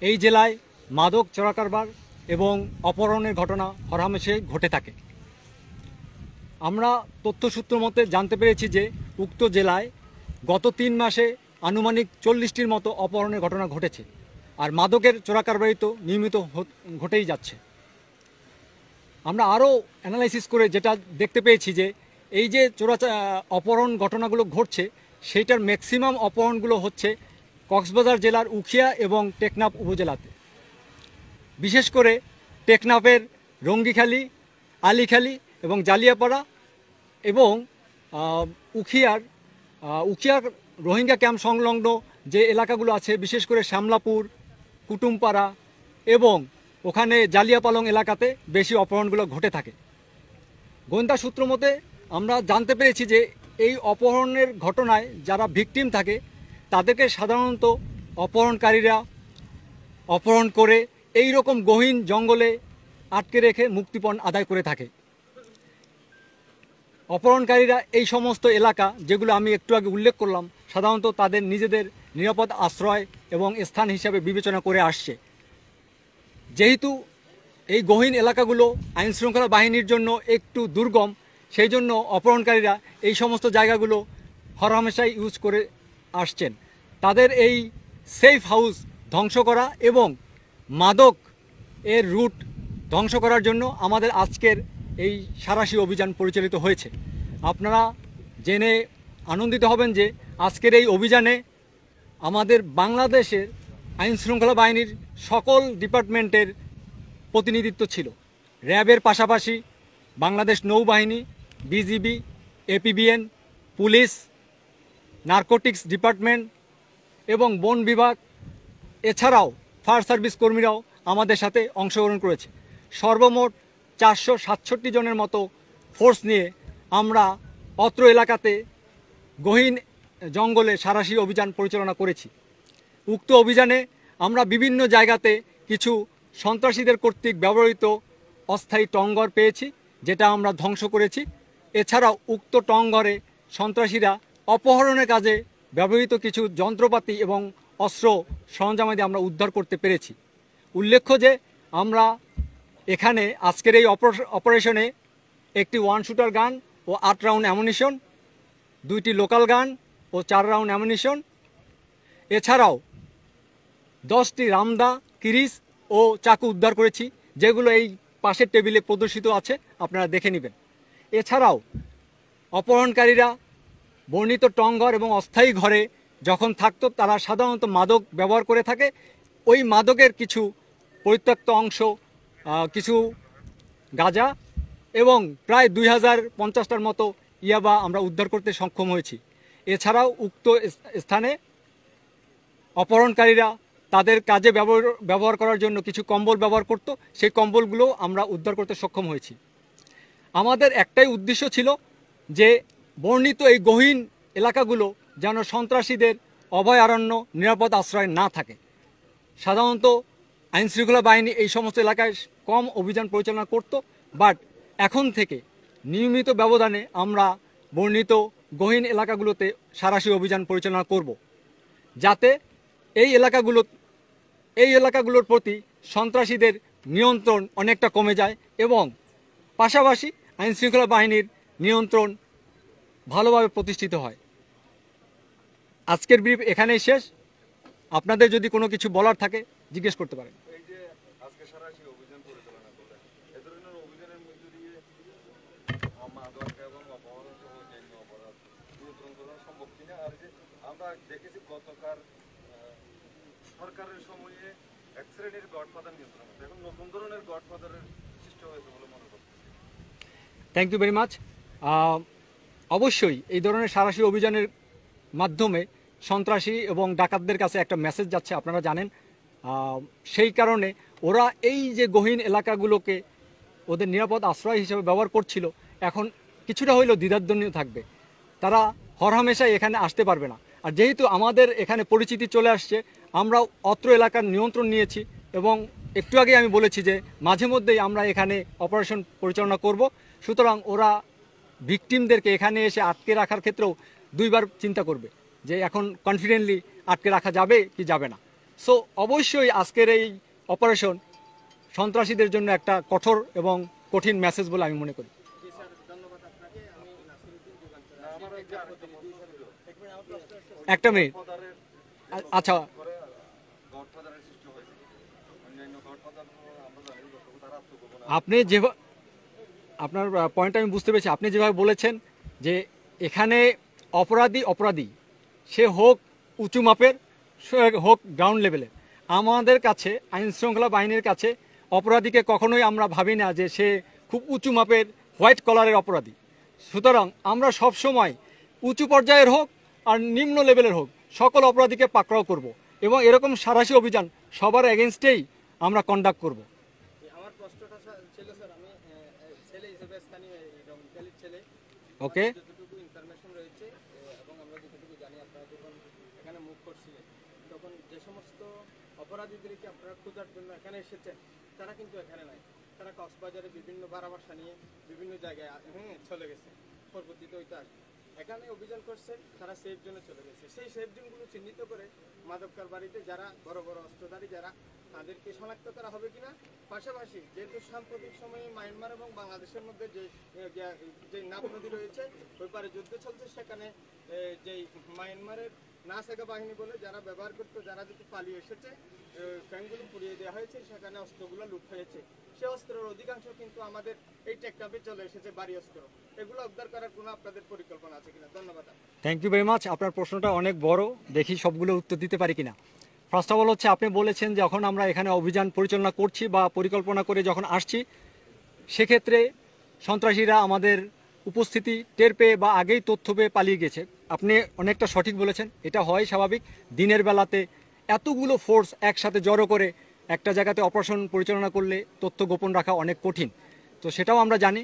এই জেলায় মাদক চোরাকারবার এবং অপহরণের ঘটনা হরহামেশাই ঘটে থাকে। আমরা তথ্যসূত্র মতে জানতে পেরেছি যে উক্ত জেলায় গত 3 মাসে আনুমানিক 40টির মতো অপহরণের ঘটনা ঘটেছে, আর মাদকের চোরাকারবারি তো নিয়মিত ঘটেই যাচ্ছে। আমরা আরও অ্যানালাইসিস করে যেটা দেখতে পেয়েছি যে এই যে অপহরণ ঘটনাগুলো ঘটছে, সেইটার ম্যাক্সিমাম অপহরণগুলো হচ্ছে কক্সবাজার জেলার উখিয়া এবং টেকনাফ উপজেলাতে। বিশেষ করে টেকনাফের রঙ্গিখালি, আলীখালি এবং জালিয়াপাড়া এবং উখিয়ার রোহিঙ্গা ক্যাম্প সংলগ্ন যে এলাকাগুলো আছে, বিশেষ করে শ্যামলাপুর, কুটুমপাড়া এবং ওখানে জালিয়াপালং এলাকাতে বেশি অপহরণগুলো ঘটে থাকে। গোয়েন্দা সূত্র মতে আমরা জানতে পেরেছি যে এই অপহরণের ঘটনায় যারা ভিকটিম থাকে তাদেরকে সাধারণত অপহরণকারীরা অপহরণ করে এই রকম গহীন জঙ্গলে আটকে রেখে মুক্তিপণ আদায় করে থাকে। অপহরণকারীরা এই সমস্ত এলাকা, যেগুলো আমি একটু আগে উল্লেখ করলাম, সাধারণত তাদের নিজেদের নিরাপদ আশ্রয় এবং স্থান হিসাবে বিবেচনা করে আসছে। যেহেতু এই গহীন এলাকাগুলো আইনশৃঙ্খলা বাহিনীর জন্য একটু দুর্গম, সেই জন্য অপহরণকারীরা এই সমস্ত জায়গাগুলো হরহামেশাই ইউজ করে আসছেন। তাদের এই সেফ হাউস ধ্বংস করা এবং মাদক এর রুট ধ্বংস করার জন্য আমাদের আজকের এই সাঁড়াশি অভিযান পরিচালিত হয়েছে। আপনারা জেনে আনন্দিত হবেন যে আজকের এই অভিযানে আমাদের বাংলাদেশের আইনশৃঙ্খলা বাহিনীর সকল ডিপার্টমেন্টের প্রতিনিধিত্ব ছিল। র্যাবের পাশাপাশি বাংলাদেশ নৌবাহিনী, BGB, APBN, police, narcotics department এবং বন বিভাগ, এছাড়াও ফায়ার সার্ভিস কর্মীরাও আমাদের সাথে অংশগ্রহণ করেছে। সর্বমোট 467 জনের মতো ফোর্স নিয়ে আমরা অত্র এলাকাতে গহীন জঙ্গলে সাঁড়াশি অভিযান পরিচালনা করেছি। উক্ত অভিযানে আমরা বিভিন্ন জায়গাতে কিছু সন্ত্রাসীদের কর্তৃক ব্যবহৃত অস্থায়ী টংঘর পেয়েছি, যেটা আমরা ধ্বংস করেছি। এছাড়াও উক্ত টংঘরে সন্ত্রাসীরা অপহরণের কাজে ব্যবহৃত কিছু যন্ত্রপাতি এবং অস্ত্র সরঞ্জামাদি আমরা উদ্ধার করতে পেরেছি। উল্লেখ্য যে আমরা এখানে আজকের এই অপারেশনে একটি 1 শুটার গান ও 8 রাউন্ড অ্যামুনিশন, 2টি লোকাল গান ও 4 রাউন্ড অ্যামুনিশন, এছাড়াও 10টি রামদা, কিরিস ও চাকু উদ্ধার করেছি, যেগুলো এই পাশের টেবিলে প্রদর্শিত আছে, আপনারা দেখে নেবেন। এছাড়াও অপহরণকারীরা বর্ণিত টংঘর এবং অস্থায়ী ঘরে যখন থাকতো, তারা সাধারণত মাদক ব্যবহার করে থাকে। ওই মাদকের কিছু পরিত্যক্ত অংশ, কিছু গাঁজা এবং প্রায় 2050টার মতো ইয়াবা আমরা উদ্ধার করতে সক্ষম হয়েছি। এছাড়াও উক্ত স্থানে অপহরণকারীরা তাদের কাজে ব্যবহার করার জন্য কিছু কম্বল ব্যবহার করত, সেই কম্বলগুলো আমরা উদ্ধার করতে সক্ষম হয়েছি। আমাদের একটাই উদ্দেশ্য ছিল যে বর্ণিত এই গহীন এলাকাগুলো যেন সন্ত্রাসীদের অভয়ারণ্য, নিরাপদ আশ্রয় না থাকে। সাধারণত আইনশৃঙ্খলা বাহিনী এই সমস্ত এলাকায় কম অভিযান পরিচালনা করত, বাট এখন থেকে নিয়মিত ব্যবধানে আমরা বর্ণিত গহীন এলাকাগুলোতে সাঁড়াশি অভিযান পরিচালনা করব, যাতে এই এলাকাগুলোর প্রতি সন্ত্রাসীদের নিয়ন্ত্রণ অনেকটা কমে যায় এবং পাশাপাশি আইনশৃঙ্খলা বাহিনীর নিয়ন্ত্রণ ভালোভাবে প্রতিষ্ঠিত হয়। আজকের ব্রিফ এখানেই শেষ। আপনাদের যদি কোনো কিছু বলার থাকে জিজ্ঞেস করতে পারেন। সরকারের সময়ে এক শ্রেণীর গডফাদার নিয়ন্ত্রণ, এখন নতুন ধরনের গডফাদারের সৃষ্টি হয়েছে বলে মনে করছি। Thank you very much. অবশ্যই এই ধরনের সাঁড়াশি অভিযানের মাধ্যমে সন্ত্রাসী এবং ডাকাতদের কাছে একটা মেসেজ যাচ্ছে, আপনারা জানেন। সেই কারণে ওরা এই যে গহীন এলাকাগুলোকে ওদের নিরাপদ আশ্রয় হিসেবে ব্যবহার করছিল, এখন কিছুটা হইলেও দ্বিধাদ্বন্দ্ব থাকবে, তারা হরহামেশাই এখানে আসতে পারবে না। আর যেহেতু আমাদের এখানে পরিচিতি চলে আসছে, আমরা অত্র এলাকার নিয়ন্ত্রণ নিয়েছি এবং একটু আগে আমি বলেছি যে মাঝে মধ্যেই আমরা এখানে অপারেশন পরিচালনা করব। সুতরাং ওরা ভিকটিমদেরকে এখানে এসে আটকে রাখার ক্ষেত্রেও দুইবার চিন্তা করবে যে এখন কনফিডেন্টলি আটকে রাখা যাবে কি যাবে না। সো অবশ্যই আজকের এই অপারেশন সন্ত্রাসীদের জন্য একটা কঠোর এবং কঠিন মেসেজ বলে আমি মনে করি। জি স্যার, ধন্যবাদ আপনাকে। আমি নাসিরউদ্দিন যুগান্তর না, আমার ওই যে আরেকটা প্রতিনিধি প্রশ্ন ছিল। একটা মিনিট, গডফাদারের আচ্ছা করে গডফাদারের সৃষ্টি হয়েছে। অন্যান্য গডফাদার আমরা জানি যতটুকু তারা আত্মগোপনে আপনি যেভাবে আপনার পয়েন্ট আমি বুঝতে পেরেছি, আপনি যেভাবে বলেছেন যে এখানে অপরাধী সে হোক উঁচু মাপের, সে হোক গ্রাউন্ড লেভেলের, আমাদের কাছে আইন শৃঙ্খলা বাহিনীর কাছে অপরাধীকে কখনোই আমরা ভাবি না যে সে খুব উঁচু মাপের হোয়াইট কলারের অপরাধী। সুতরাং আমরা সব সময় উঁচু পর্যায়ের হোক আর নিম্ন লেভেলের হোক সকল অপরাধীকে পাকড়াও করব এবং এরকম সাঁড়াশি অভিযান সবার এগেনস্টেই আমরা কন্ডাক্ট করব। আমার প্রশ্নটা ছিল স্যার, আমি ছেলে হিসেবে স্থানীয় এই রংখালির ছেলে, ওকে, যতটুকু ইনফরমেশন রয়েছে এবং আমরা যতটুকু জানি, আপনারা যখন এখানে মুভ করছিলেন তখন যে সমস্ত অপরাধীদেরকে আপনারা খোঁজার জন্য এখানে এসেছেন তারা কিন্তু এখানে নাই। তারা কক্সবাজারে বিভিন্ন বারাবাসা নিয়ে বিভিন্ন জায়গায় চলে গেছে, পরবর্তীতে ওইটা আসবে। এখানে অভিযান করছেন, তারা সেফ জোনে চলে গেছে। সেই সেফ জোনগুলো চিহ্নিত করে মাদক কারবারিতে যারা বড় বড় অস্ত্রধারী যারা, তাদেরকে শনাক্ত করা হবে কিনা। পাশাপাশি যেহেতু সাম্প্রতিক সময়ে মায়ানমার এবং বাংলাদেশের মধ্যে যে নাব নদী রয়েছে, ওই পারে যুদ্ধ চলছে, সেখানে যেই মায়ানমারের নাসেগা বাহিনী বলে যারা ব্যবহার করতো, যারা যদি পালিয়ে এসেছে, ট্যাঙ্কগুলো পুড়িয়ে দেওয়া হয়েছে, সেখানে অস্ত্রগুলো লুট হয়েছে। সেই অস্ত্রের অধিকাংশ কিন্তু আমাদের এই টেকনাফে চলে এসেছে, বাড়ি অস্ত্র। এগুলো উদ্ধার করার কোনো আপনাদের পরিকল্পনা আছে কিনা? ধন্যবাদ। Thank you very much. আপনার প্রশ্নটা অনেক বড়, দেখি সবগুলো উত্তর দিতে পারি কিনা। ফার্স্ট অফ অল হচ্ছে, আপনি বলেছেন যখন আমরা এখানে অভিযান পরিচালনা করছি বা পরিকল্পনা করে যখন আসছি, সেক্ষেত্রে সন্ত্রাসীরা আমাদের উপস্থিতি টের পেয়ে বা আগেই তথ্য পেয়ে পালিয়ে গেছে। আপনি অনেকটা সঠিক বলেছেন, এটা হয় স্বাভাবিক। দিনের বেলাতে এতগুলো ফোর্স একসাথে জড়ো করে একটা জায়গাতে অপারেশন পরিচালনা করলে তথ্য গোপন রাখা অনেক কঠিন, তো সেটাও আমরা জানি।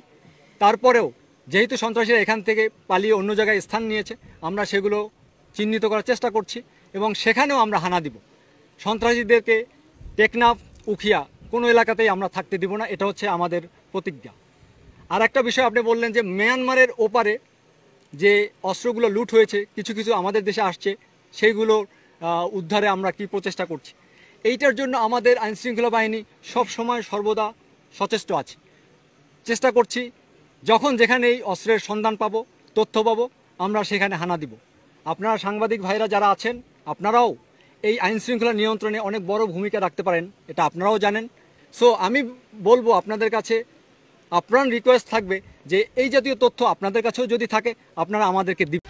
তারপরেও যেহেতু সন্ত্রাসীরা এখান থেকে পালিয়ে অন্য জায়গায় স্থান নিয়েছে, আমরা সেগুলো চিহ্নিত করার চেষ্টা করছি এবং সেখানেও আমরা হানা দিব। সন্ত্রাসীদেরকে টেকনাফ, উখিয়া কোনো এলাকাতেই আমরা থাকতে দিব না, এটা হচ্ছে আমাদের প্রতিজ্ঞা। আর একটা বিষয় আপনি বললেন যে মিয়ানমারের ওপারে যে অস্ত্রগুলো লুট হয়েছে, কিছু কিছু আমাদের দেশে আসছে, সেইগুলো উদ্ধারে আমরা কি প্রচেষ্টা করছি। এইটার জন্য আমাদের আইনশৃঙ্খলা বাহিনী সব সময় সর্বদা সচেষ্ট আছে। চেষ্টা করছি যখন যেখানে এই অস্ত্রের সন্ধান পাবো, তথ্য পাবো, আমরা সেখানে হানা দিব। আপনারা সাংবাদিক ভাইরা যারা আছেন, আপনারাও এই আইনশৃঙ্খলা নিয়ন্ত্রণে অনেক বড় ভূমিকা রাখতে পারেন, এটা আপনারাও জানেন। সো আমি বলবো আপনাদের কাছে, আপনার রিকোয়েস্ট থাকবে যে এই জাতীয় তথ্য আপনাদের কাছেও যদি থাকে আপনারা আমাদেরকে দিন।